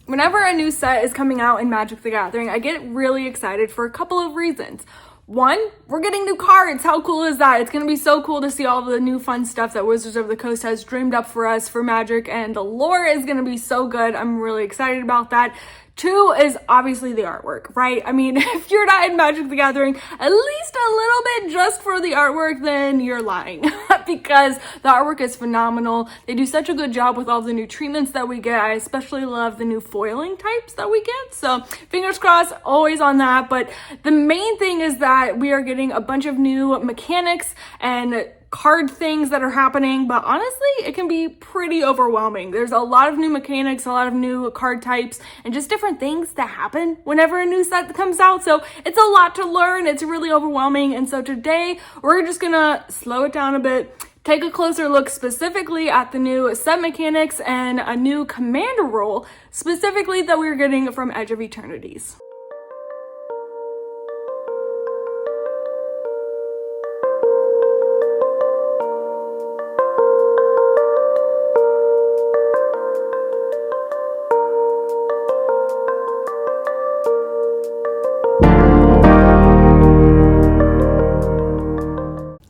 Whenever a new set is coming out in Magic the Gathering, I get really excited for a couple of reasons. One, we're getting new cards. How cool is that? It's going to be so cool to see all the new fun stuff that Wizards of the Coast has dreamed up for us for Magic, and the lore is going to be so good. I'm really excited about that. Two is obviously the artwork, right? I mean, if you're not in Magic the Gathering at least a little bit just for the artwork, then you're lying because the artwork is phenomenal. They do such a good job with all the new treatments that we get. I especially love the new foiling types that we get. So fingers crossed, always on that. But the main thing is that we are getting a bunch of new mechanics and card things that are happening, but honestly, it can be pretty overwhelming. There's a lot of new mechanics, a lot of new card types, and just different things that happen whenever a new set comes out. So it's a lot to learn. It's really overwhelming. And so today we're just gonna slow it down a bit, take a closer look specifically at the new set mechanics and a new commander role specifically that we're getting from Edge of Eternities.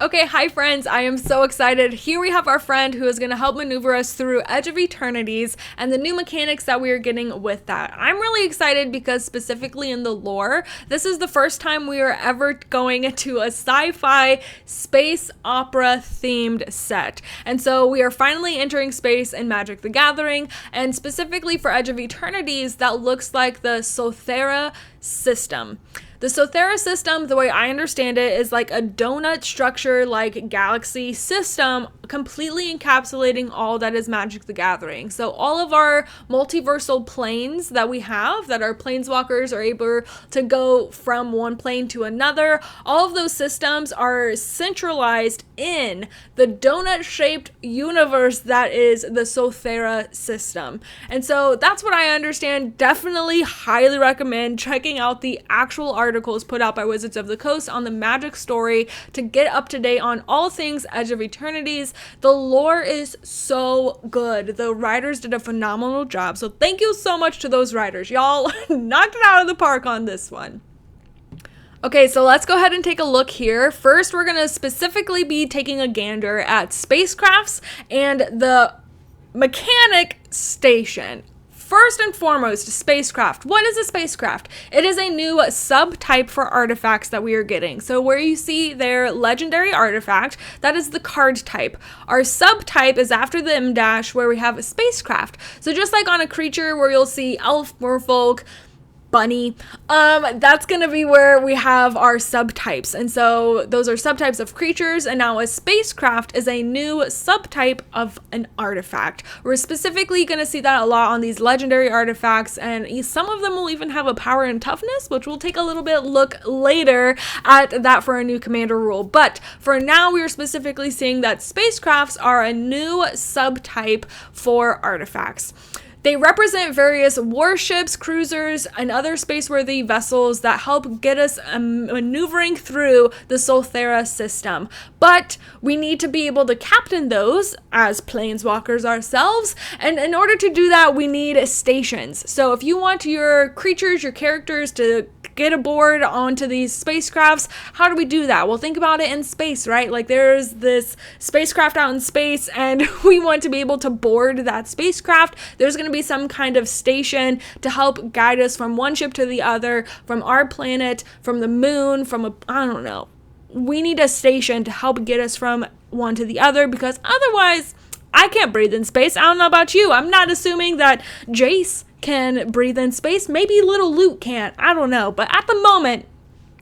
Okay, hi friends, I am so excited. Here we have our friend who is going to help maneuver us through Edge of Eternities and the new mechanics that we are getting with that. I'm really excited because specifically in the lore, this is the first time we are ever going to a sci-fi space opera themed set. And so we are finally entering space in Magic the Gathering, and specifically for Edge of Eternities, that looks like the Sothera system. The Sothera system, the way I understand it, is like a donut structure, like galaxy system, completely encapsulating all that is Magic the Gathering. So all of our multiversal planes that we have, that our planeswalkers are able to go from one plane to another, all of those systems are centralized in the donut-shaped universe that is the Sothera system. And so that's what I understand. Definitely highly recommend checking out the actual articles put out by Wizards of the Coast on the Magic story to get up to date on all things Edge of Eternities. The lore is so good. The writers did a phenomenal job. So thank you so much to those writers. Y'all knocked it out of the park on this one. Okay, so let's go ahead and take a look here. First, we're going to specifically be taking a gander at spacecrafts and the mechanic station. First and foremost, spacecraft. What is a spacecraft? It is a new subtype for artifacts that we are getting. So where you see their legendary artifact, that is the card type. Our subtype is after the M dash where we have a spacecraft. So just like on a creature where you'll see elf, merfolk, bunny, that's gonna be where we have our subtypes. And so those are subtypes of creatures, and now a spacecraft is a new subtype of an artifact. We're specifically gonna see that a lot on these legendary artifacts, and some of them will even have a power and toughness, which we'll take a little bit look later at that for a new commander rule. But for now, we are specifically seeing that spacecrafts are a new subtype for artifacts. They represent various warships, cruisers, and other space-worthy vessels that help get us maneuvering through the Sothera system. But we need to be able to captain those as planeswalkers ourselves, and in order to do that, we need stations. So if you want your creatures, your characters to get aboard onto these spacecrafts, how do we do that? Well, think about it in space, right? Like there's this spacecraft out in space and we want to be able to board that spacecraft. There's going to be some kind of station to help guide us from one ship to the other, from our planet, from the moon, I don't know. We need a station to help get us from one to the other, because otherwise I can't breathe in space. I don't know about you. I'm not assuming that Jace can breathe in space. Maybe little Luke can't. I don't know. But at the moment,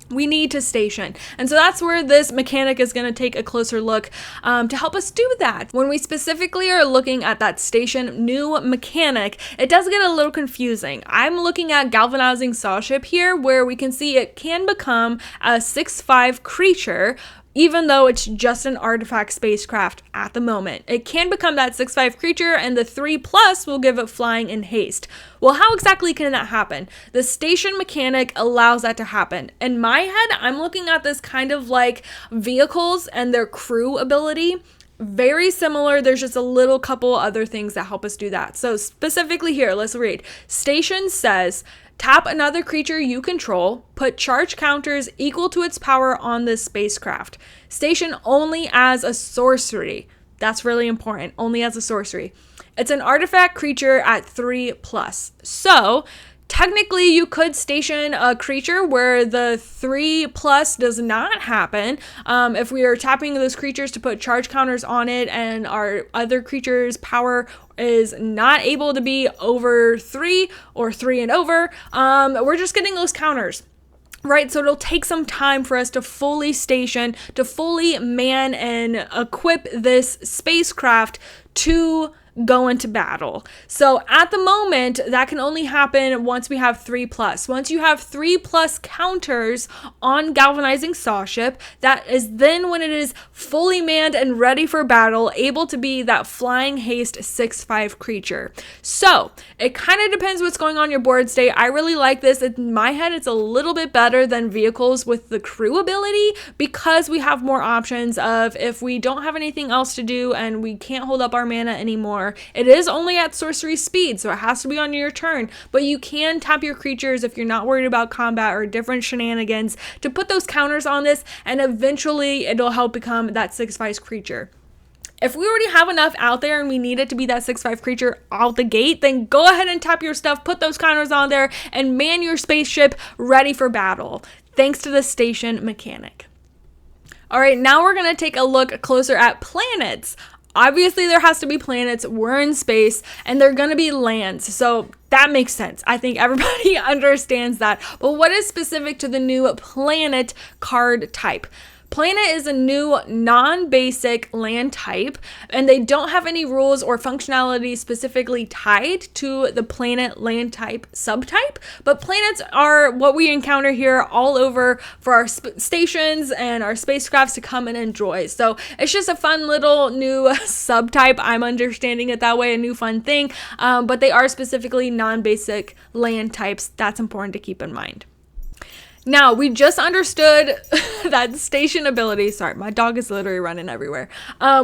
we need to station. And so that's where this mechanic is going to take a closer look to help us do that. When we specifically are looking at that station new mechanic, it does get a little confusing. I'm looking at Galvanizing Sawship here, where we can see it can become a 6/5 creature, even though it's just an artifact spacecraft at the moment. It can become that 6/5 creature, and the 3+ will give it flying and haste. Well, how exactly can that happen? The station mechanic allows that to happen. In my head, I'm looking at this kind of like vehicles and their crew ability. Very similar. There's just a little couple other things that help us do that. So specifically here, let's read. Station says, tap another creature you control, put charge counters equal to its power on this spacecraft. Station only as a sorcery. That's really important. Only as a sorcery. It's an artifact creature at 3+. So technically, you could station a creature where the 3+ does not happen. If we are tapping those creatures to put charge counters on it and our other creature's power is not able to be over 3 or 3 and over, we're just getting those counters. Right, so it'll take some time for us to fully station, to fully man and equip this spacecraft to go into battle. So at the moment, that can only happen once we have 3+. Once you have 3+ counters on Galvanizing Sawship, that is then when it is fully manned and ready for battle, able to be that flying haste 6/5 creature. So it kind of depends what's going on your board state. I really like this. In my head, it's a little bit better than vehicles with the crew ability because we have more options of if we don't have anything else to do and we can't hold up our mana anymore. It is only at sorcery speed, so it has to be on your turn, but you can tap your creatures if you're not worried about combat or different shenanigans to put those counters on this, and eventually it'll help become that 6/5 creature. If we already have enough out there and we need it to be that 6/5 creature out the gate, then go ahead and tap your stuff, put those counters on there, and man your spaceship ready for battle, thanks to the station mechanic. All right, now we're going to take a look closer at planets. Obviously, there has to be planets. We're in space, and they're going to be lands. So that makes sense. I think everybody understands that. But what is specific to the new planet card type? Planet is a new non-basic land type, and they don't have any rules or functionality specifically tied to the planet land type subtype, but planets are what we encounter here all over for our stations and our spacecrafts to come and enjoy. So it's just a fun little new subtype. I'm understanding it that way, a new fun thing, but they are specifically non-basic land types. That's important to keep in mind. Now, we just understood that station ability. Sorry, my dog is literally running everywhere.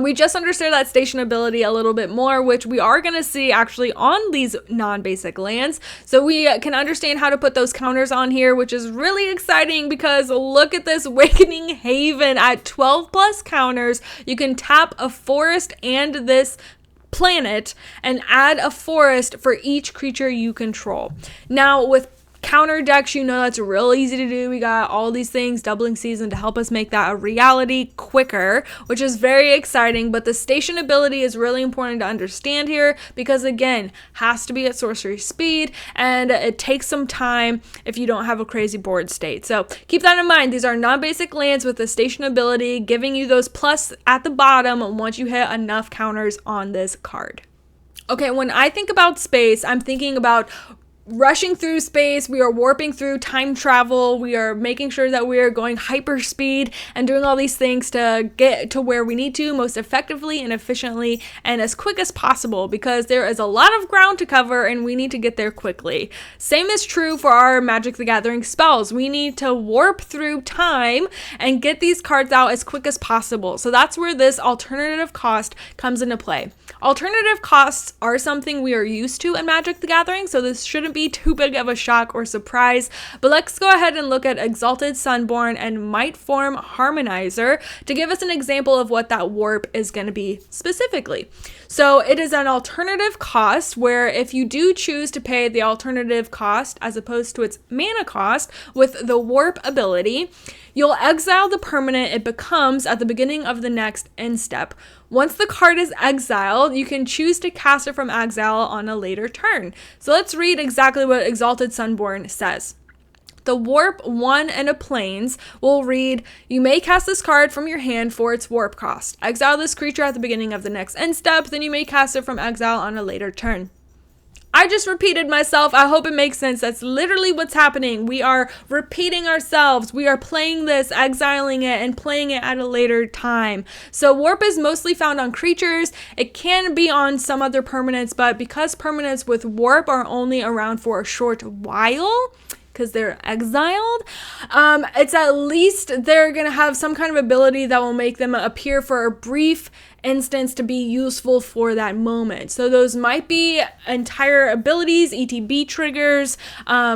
We just understood that station ability a little bit more, which we are going to see actually on these non-basic lands. So we can understand how to put those counters on here, which is really exciting because look at this Awakening Haven at 12+ counters. You can tap a forest and this planet and add a forest for each creature you control. Now, with counter decks, you know that's real easy to do. We got all these things, doubling season, to help us make that a reality quicker, which is very exciting. But the station ability is really important to understand here because, again, has to be at sorcery speed, and it takes some time if you don't have a crazy board state. So keep that in mind. These are non-basic lands with the station ability, giving you those plus at the bottom once you hit enough counters on this card. Okay, when I think about space, I'm thinking about rushing through space. We are warping through time travel. We are making sure that we are going hyperspeed and doing all these things to get to where we need to most effectively and efficiently and as quick as possible because there is a lot of ground to cover and we need to get there quickly. Same is true for our Magic the Gathering spells. We need to warp through time and get these cards out as quick as possible. So that's where this alternative cost comes into play. Alternative costs are something we are used to in Magic the Gathering, so this shouldn't be too big of a shock or surprise, but let's go ahead and look at Exalted Sunborn and Mightform Harmonizer to give us an example of what that warp is going to be specifically. So it is an alternative cost where if you do choose to pay the alternative cost as opposed to its mana cost with the warp ability, you'll exile the permanent it becomes at the beginning of the next end step. Once the card is exiled, you can choose to cast it from exile on a later turn. So let's read exactly what Exalted Sunborn says. The warp 1 and a plains will read, you may cast this card from your hand for its warp cost. Exile this creature at the beginning of the next end step, then you may cast it from exile on a later turn. I just repeated myself. I hope it makes sense. That's literally what's happening. We are repeating ourselves. We are playing this, exiling it, and playing it at a later time. So warp is mostly found on creatures. It can be on some other permanents, but because permanents with warp are only around for a short while, because they're exiled. It's at least they're going to have some kind of ability that will make them appear for a brief instance to be useful for that moment. So those might be entire abilities, ETB triggers,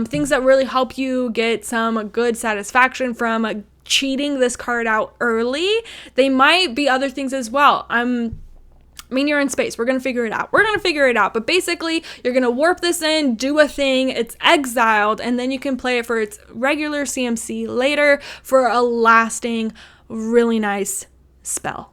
things that really help you get some good satisfaction from cheating this card out early. They might be other things as well. I mean, you're in space. We're going to figure it out. But basically, you're going to warp this in, do a thing. It's exiled, and then you can play it for its regular CMC later for a lasting, really nice spell.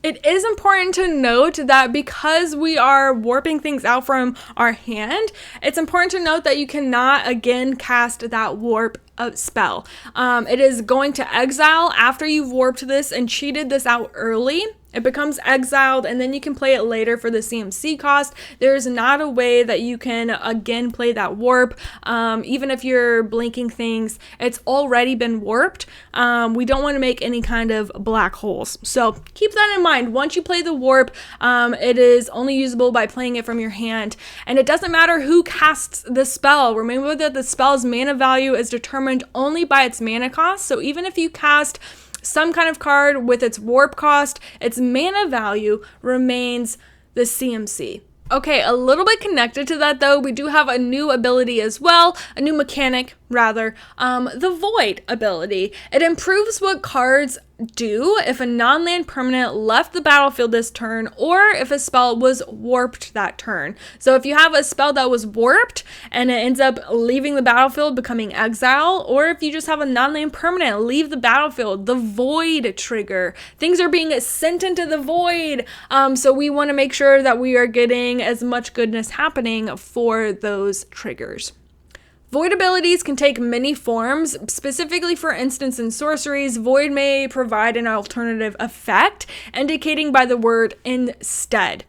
It is important to note that because we are warping things out from our hand, it's important to note that you cannot again cast that warp spell. It is going to exile after you've warped this and cheated this out early. It becomes exiled, and then you can play it later for the CMC cost. There's not a way that you can again play that warp. Even if you're blinking things, it's already been warped. We don't want to make any kind of black holes. So keep that in mind. Once you play the warp, it is only usable by playing it from your hand. And it doesn't matter who casts the spell. Remember that the spell's mana value is determined only by its mana cost. So even if you cast some kind of card with its warp cost, its mana value remains the CMC. Okay, a little bit connected to that though, we do have a new ability as well, a new mechanic rather, the Void ability. It improves what cards do if a non-land permanent left the battlefield this turn, or if a spell was warped that turn. So if you have a spell that was warped and it ends up leaving the battlefield, becoming exile, or if you just have a non-land permanent leave the battlefield, the Void trigger. Things are being sent into the void. So we want to make sure that we are getting as much goodness happening for those triggers. Void abilities can take many forms. Specifically, for instance, in sorceries, Void may provide an alternative effect, indicating by the word instead.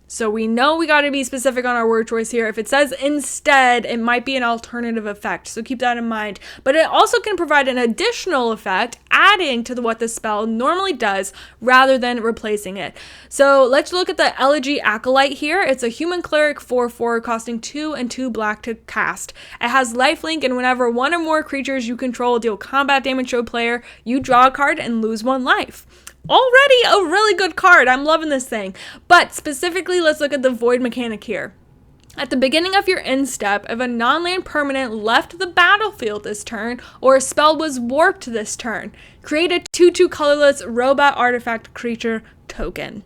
So we know we got to be specific on our word choice here. If it says instead, it might be an alternative effect. So keep that in mind. But it also can provide an additional effect, adding to what the spell normally does rather than replacing it. So let's look at the Elegy Acolyte here. It's a human cleric 4/4 costing 2 and 2 black to cast. It has lifelink, and whenever one or more creatures you control deal combat damage to a player, you draw a card and lose 1 life. Already a really good card. I'm loving this thing. But specifically, let's look at the Void mechanic here. At the beginning of your end step, if a non-land permanent left the battlefield this turn, or a spell was warped this turn, create a 2/2 colorless robot artifact creature token.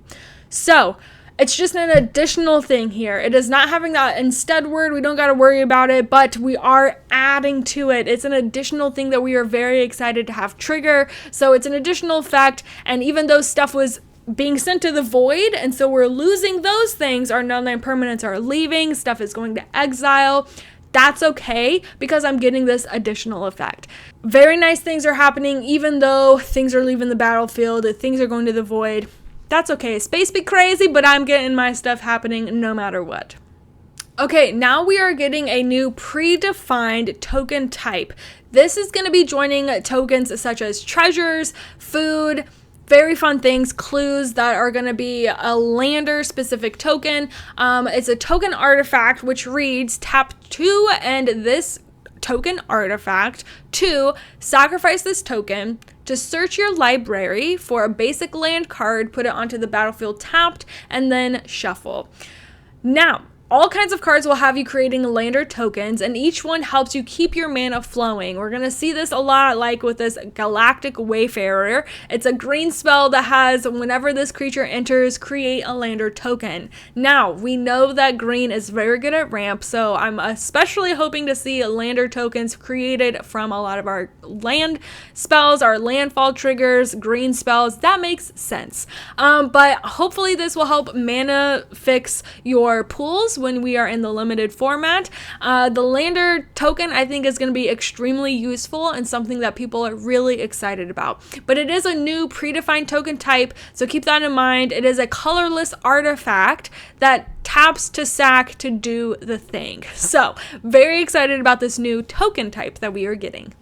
So it's just an additional thing here. It is not having that instead word. We don't got to worry about it, but we are adding to it. It's an additional thing that we are very excited to have trigger. So it's an additional effect. And even though stuff was being sent to the void, and so we're losing those things, our non-land permanents are leaving, stuff is going to exile. That's okay, because I'm getting this additional effect. Very nice things are happening, even though things are leaving the battlefield, things are going to the void. That's okay. Space be crazy, but I'm getting my stuff happening no matter what. Okay, now we are getting a new predefined token type. This is going to be joining tokens such as treasures, food, very fun things, clues that are going to be a lander specific token. It's a token artifact which reads tap 2 and this token artifact to sacrifice this token to search your library for a basic land card, put it onto the battlefield tapped, and then shuffle. Now, all kinds of cards will have you creating lander tokens, and each one helps you keep your mana flowing. We're going to see this a lot like with this Galactic Wayfarer. It's a green spell that has, whenever this creature enters, create a lander token. Now, we know that green is very good at ramp, so I'm especially hoping to see lander tokens created from a lot of our land spells, our landfall triggers, green spells. That makes sense. But hopefully this will help mana fix your pools when we are in the limited format. The lander token I think is going to be extremely useful and something that people are really excited about. But it is a new predefined token type, so keep that in mind. It is a colorless artifact that taps to sack to do the thing. So very excited about this new token type that we are getting.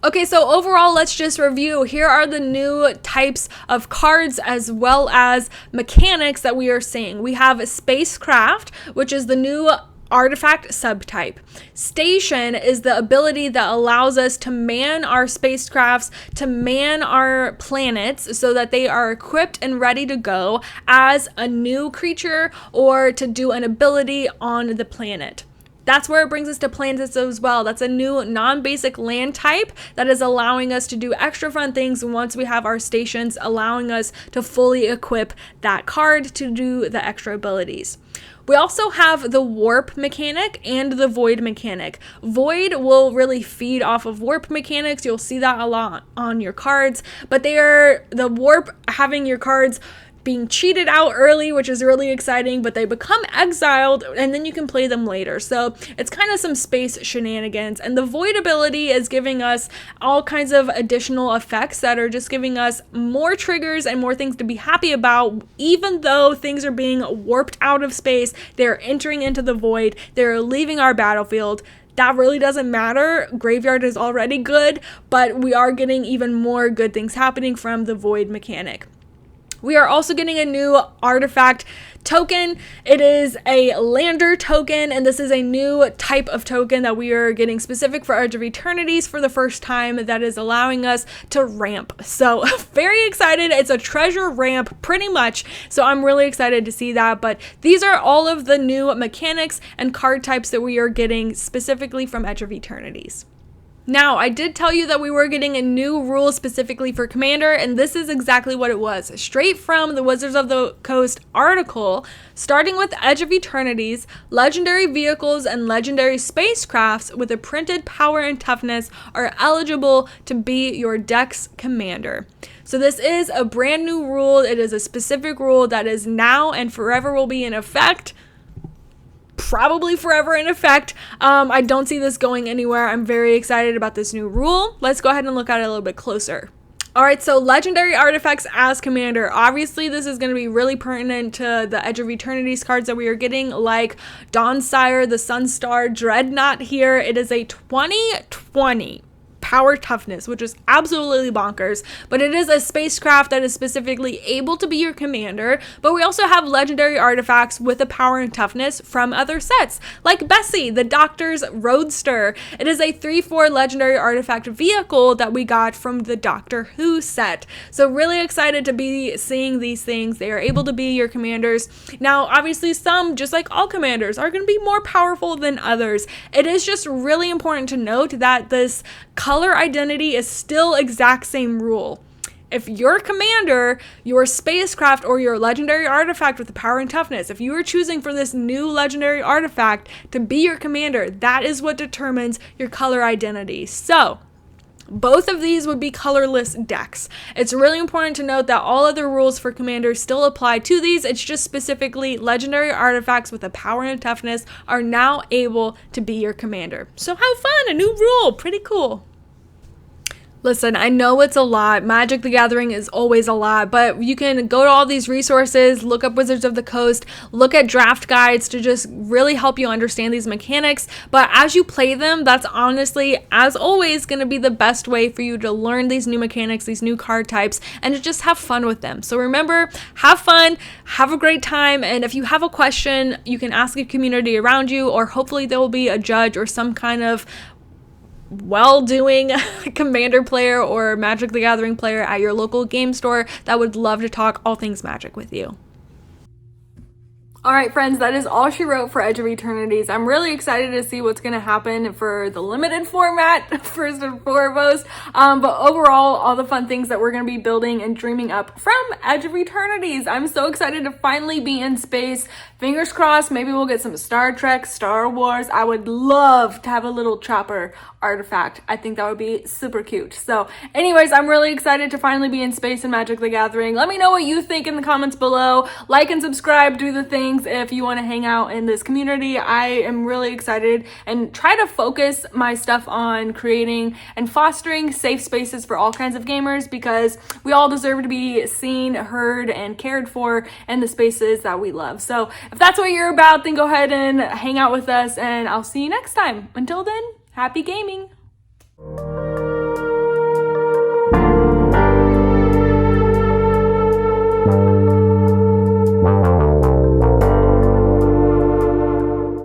Okay, so overall, let's just review. Here are the new types of cards as well as mechanics that we are seeing. We have Spacecraft, which is the new artifact subtype. Station is the ability that allows us to man our spacecrafts, to man our planets so that they are equipped and ready to go as a new creature or to do an ability on the planet. That's where it brings us to planets as well. That's a new non-basic land type that is allowing us to do extra fun things once we have our stations, allowing us to fully equip that card to do the extra abilities. We also have the warp mechanic and the void mechanic. Void will really feed off of warp mechanics. You'll see that a lot on your cards, but they are the warp having your cards being cheated out early, which is really exciting, but they become exiled and then you can play them later. So it's kind of some space shenanigans. And the void ability is giving us all kinds of additional effects that are just giving us more triggers and more things to be happy about. Even though things are being warped out of space, they're entering into the void, they're leaving our battlefield. That really doesn't matter. Graveyard is already good, but we are getting even more good things happening from the void mechanic. We are also getting a new artifact token. It is a lNDER token, and this is a new type of token that we are getting specific for Edge of Eternities for the first time that is allowing us to ramp. So very excited. It's a treasure ramp pretty much. So I'm really excited to see that. But these are all of the new mechanics and card types that we are getting specifically from Edge of Eternities. Now, I did tell you that we were getting a new rule specifically for Commander, and this is exactly what it was. Straight from the Wizards of the Coast article, starting with Edge of Eternities, legendary vehicles and legendary spacecrafts with a printed power and toughness are eligible to be your deck's commander. So this is a brand new rule. It is a specific rule that is now and forever will be in effect. Probably forever in effect. I don't see this going anywhere. I'm very excited about this new rule. Let's go ahead and look at it a little bit closer. All right, so legendary artifacts as commander. Obviously, this is going to be really pertinent to the Edge of Eternities cards that we are getting, like Dawnsire, the Sunstar, Dreadnought here. It is a 2020 power toughness, which is absolutely bonkers, but it is a spacecraft that is specifically able to be your commander. But we also have legendary artifacts with a power and toughness from other sets, like Bessie, the Doctor's Roadster. It is a 3/4 legendary artifact vehicle that we got from the Doctor Who set. So really excited to be seeing these things. They are able to be your commanders. Now, obviously, some, just like all commanders, are going to be more powerful than others. It is just really important to note that this color identity is still exact same rule. If your commander, your spacecraft, or your legendary artifact with the power and toughness, if you are choosing for this new legendary artifact to be your commander, that is what determines your color identity. So both of these would be colorless decks. It's really important to note that all other rules for commanders still apply to these. It's just specifically legendary artifacts with a power and toughness are now able to be your commander. So have fun, a new rule, pretty cool. Listen, I know it's a lot. Magic the Gathering is always a lot, but you can go to all these resources, look up Wizards of the Coast, look at draft guides to just really help you understand these mechanics. But as you play them, that's honestly, as always, going to be the best way for you to learn these new mechanics, these new card types, and to just have fun with them. So remember, have fun, have a great time, and if you have a question, you can ask a community around you, or hopefully there will be a judge or some kind of well-doing commander player or Magic the Gathering player at your local game store that would love to talk all things Magic with you. All right, friends, that is all she wrote for Edge of Eternities. I'm really excited to see what's going to happen for the limited format, first and foremost. But overall, all the fun things that we're going to be building and dreaming up from Edge of Eternities. I'm so excited to finally be in space. Fingers crossed, maybe we'll get some Star Trek, Star Wars. I would love to have a little chopper artifact. I think that would be super cute. So anyways, I'm really excited to finally be in space in Magic the Gathering. Let me know what you think in the comments below. Like and subscribe, do the things if you want to hang out in this community. I am really excited and try to focus my stuff on creating and fostering safe spaces for all kinds of gamers, because we all deserve to be seen, heard, and cared for in the spaces that we love. So if that's what you're about, then go ahead and hang out with us, and I'll see you next time. Until then, happy gaming.